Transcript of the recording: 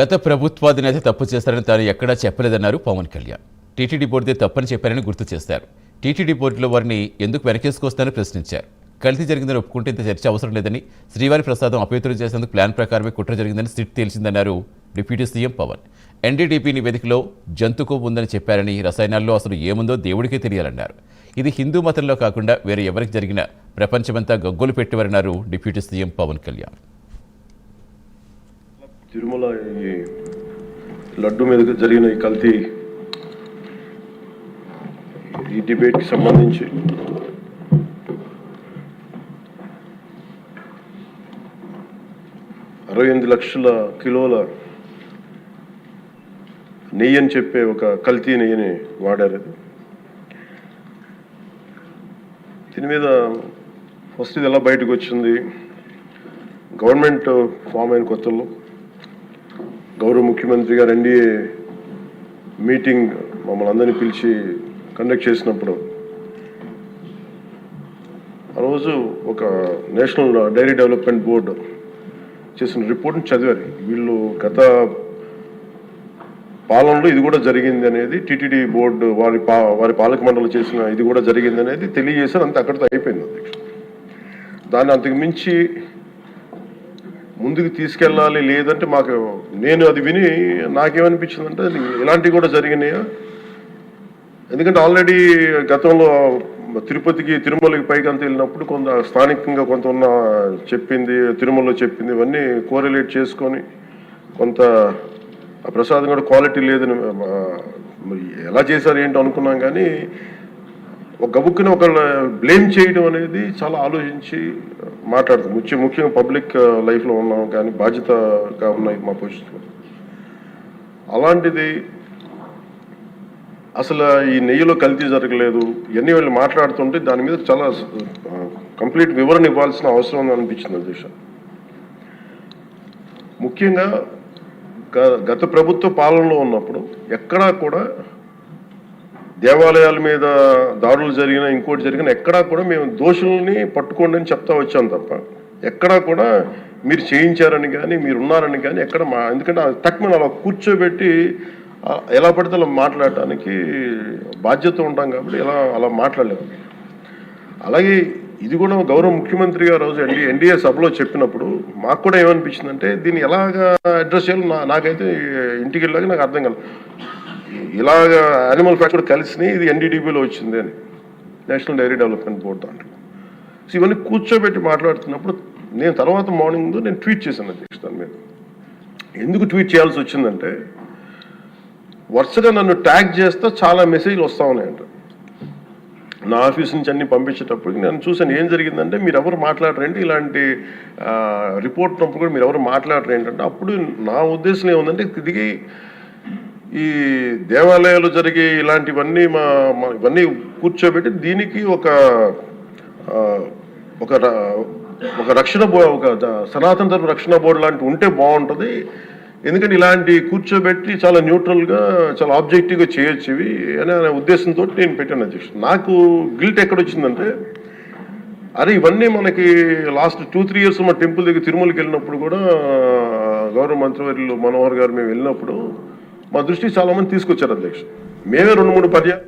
గత ప్రభుత్వాధినేత తప్పు చేస్తారని తాను ఎక్కడా చెప్పలేదన్నారు పవన్ కళ్యాణ్. టీటీడీ బోర్డుదే తప్పని చెప్పారని గుర్తు చేశారు. టీటీడీ బోర్డులో వారిని ఎందుకు వెనకేసుకొస్తారని ప్రశ్నించారు. కల్తీ జరిగిందని ఒప్పుకుంటే ఇంత చర్చ అవసరం లేదని, శ్రీవారి ప్రసాదం అపవిత్రం చేసేందుకు ప్లాన్ ప్రకారమే కుట్ర జరిగిందని సిట్ తేల్చిందన్నారు డిప్యూటీ సీఎం పవన్. ఎన్డీడీపీ నివేదికలో జంతు కొవ్వు ఉందని చెప్పారని, రసాయనాల్లో అసలు ఏముందో దేవుడికే తెలియాలన్నారు. ఇది హిందూ మతంలో కాకుండా వేరే ఎవరికి జరిగినా ప్రపంచమంతా గగ్గోలు పెట్టేవారన్నారు డిప్యూటీ సీఎం పవన్ కళ్యాణ్. తిరుమల ఈ లడ్డు మీద జరిగిన ఈ కల్తీ ఈ డిబేట్కి సంబంధించి $68 లక్షల కిలోల నెయ్యి అని చెప్పే ఒక కల్తీ నెయ్యిని వాడారు. దీని మీద ఫస్ట్ ఇది ఎలా బయటకు వచ్చింది? గవర్నమెంట్ ఫామ్ అయిన కొత్తలో గౌరవ ముఖ్యమంత్రి గారు ఎన్డీఏ మీటింగ్ మమ్మల్ని అందరినీ పిలిచి కండక్ట్ చేసినప్పుడు ఆ రోజు ఒక నేషనల్ డైరీ డెవలప్మెంట్ బోర్డు చేసిన రిపోర్ట్ని చదివారు. వీళ్ళు గత పాలనలో ఇది కూడా జరిగింది అనేది, టీటీడీ బోర్డు వారి పాలక మండలి చేసిన ఇది కూడా జరిగింది అనేది తెలియజేశారు. అంతే, అక్కడితో అయిపోయింది అధ్యక్ష. దాన్ని అంతకు మించి ముందుకు తీసుకెళ్ళాలి. లేదంటే నేను అది విని నాకేమనిపించిందంటే ఇలాంటివి కూడా జరిగినాయా? ఎందుకంటే ఆల్రెడీ గతంలో తిరుపతికి తిరుమలకి పైకి అంత వెళ్ళినప్పుడు కొంత స్థానికంగా కొంత ఉన్న చెప్పింది, తిరుమలలో చెప్పింది, ఇవన్నీ కోరిలేట్ చేసుకొని కొంత ఆ ప్రసాదం కూడా క్వాలిటీ లేదని ఎలా చేశారు ఏంటో అనుకున్నాం. కానీ ఒక గబుక్కుని ఒకళ్ళ బ్లేమ్ చేయడం అనేది చాలా ఆలోచించి మాట్లాడతాం. ముఖ్యంగా పబ్లిక్ లైఫ్లో ఉన్నాం కానీ బాధ్యతగా ఉన్నాయి మా పొజిషన్. అలాంటిది అసలు ఈ నెయ్యిలో కల్తీ జరగలేదు ఇవన్నీ వాళ్ళు మాట్లాడుతుంటే దాని మీద చాలా కంప్లీట్ వివరణ ఇవ్వాల్సిన అవసరం ఉంది అనిపించింది అధ్యక్ష. ముఖ్యంగా గత ప్రభుత్వ పాలనలో ఉన్నప్పుడు ఎక్కడా కూడా దేవాలయాల మీద దాడులు జరిగినా ఇంకోటి జరిగినా ఎక్కడా కూడా మేము దోషుల్ని పట్టుకోండి అని చెప్తా వచ్చాం తప్ప ఎక్కడా కూడా మీరు చేయించారని కానీ మీరు ఉన్నారని కానీ ఎక్కడ ఎందుకంటే తక్కువ అలా కూర్చోబెట్టి ఎలా పడితే అలా మాట్లాడటానికి బాధ్యత ఉంటాం కాబట్టి అలా మాట్లాడలేము. అలాగే ఇది కూడా గౌరవ ముఖ్యమంత్రి గారు రోజు ఎన్డీఏ సభలో చెప్పినప్పుడు మాకు కూడా ఏమనిపించిందంటే దీన్ని ఎలాగా అడ్రస్ చేయాలో నాకైతే ఇంటికి వెళ్ళాక నాకు అర్థం కాదు. ఇలాగ యానిమల్ ఫ్యాక్ట్ కూడా కలిసి ఇది ఎన్డీడీబీలో వచ్చింది అని, నేషనల్ డైరీ డెవలప్మెంట్ బోర్డు దాంట్లో. సో ఇవన్నీ కూర్చోబెట్టి మాట్లాడుతున్నప్పుడు నేను తర్వాత మార్నింగ్ నేను ట్వీట్ చేశాను అధ్యక్ష. దాని మీద ఎందుకు ట్వీట్ చేయాల్సి వచ్చిందంటే వరుసగా నన్ను ట్యాగ్ చేస్తే చాలా మెసేజ్లు వస్తూ ఉన్నాయంట. నా ఆఫీస్ నుంచి అన్ని పంపించేటప్పటికి నేను చూసాను ఏం జరిగిందంటే మీరు ఎవరు మాట్లాడరేంటి, ఇలాంటి రిపోర్ట్ ఉన్నప్పుడు కూడా మీరు ఎవరు మాట్లాడరు ఏంటంటే, అప్పుడు నా ఉద్దేశం ఏముందంటే ఇది ఈ దేవాలయాలు జరిగే ఇలాంటివన్నీ ఇవన్నీ కూర్చోబెట్టి దీనికి ఒక రక్షణ ఒక సనాతన ధర్మ రక్షణ బోర్డు లాంటి ఉంటే బాగుంటుంది. ఎందుకంటే ఇలాంటి కూర్చోబెట్టి చాలా న్యూట్రల్గా చాలా ఆబ్జెక్టివ్గా చేయొచ్చు ఇవి అనే ఉద్దేశంతో నేను పెట్టాను అధ్యక్ష. నాకు గిల్ట్ ఎక్కడొచ్చిందంటే అరే ఇవన్నీ మనకి లాస్ట్ 2-3 ఇయర్స్ మా టెంపుల్ దగ్గర తిరుమలకి వెళ్ళినప్పుడు కూడా గౌరవ మంత్రివర్యులు మనోహర్ గారు మేము వెళ్ళినప్పుడు మా దృష్టికి చాలా మంది తీసుకొచ్చారు అధ్యక్ష. మేమే 2-3 పర్యాలు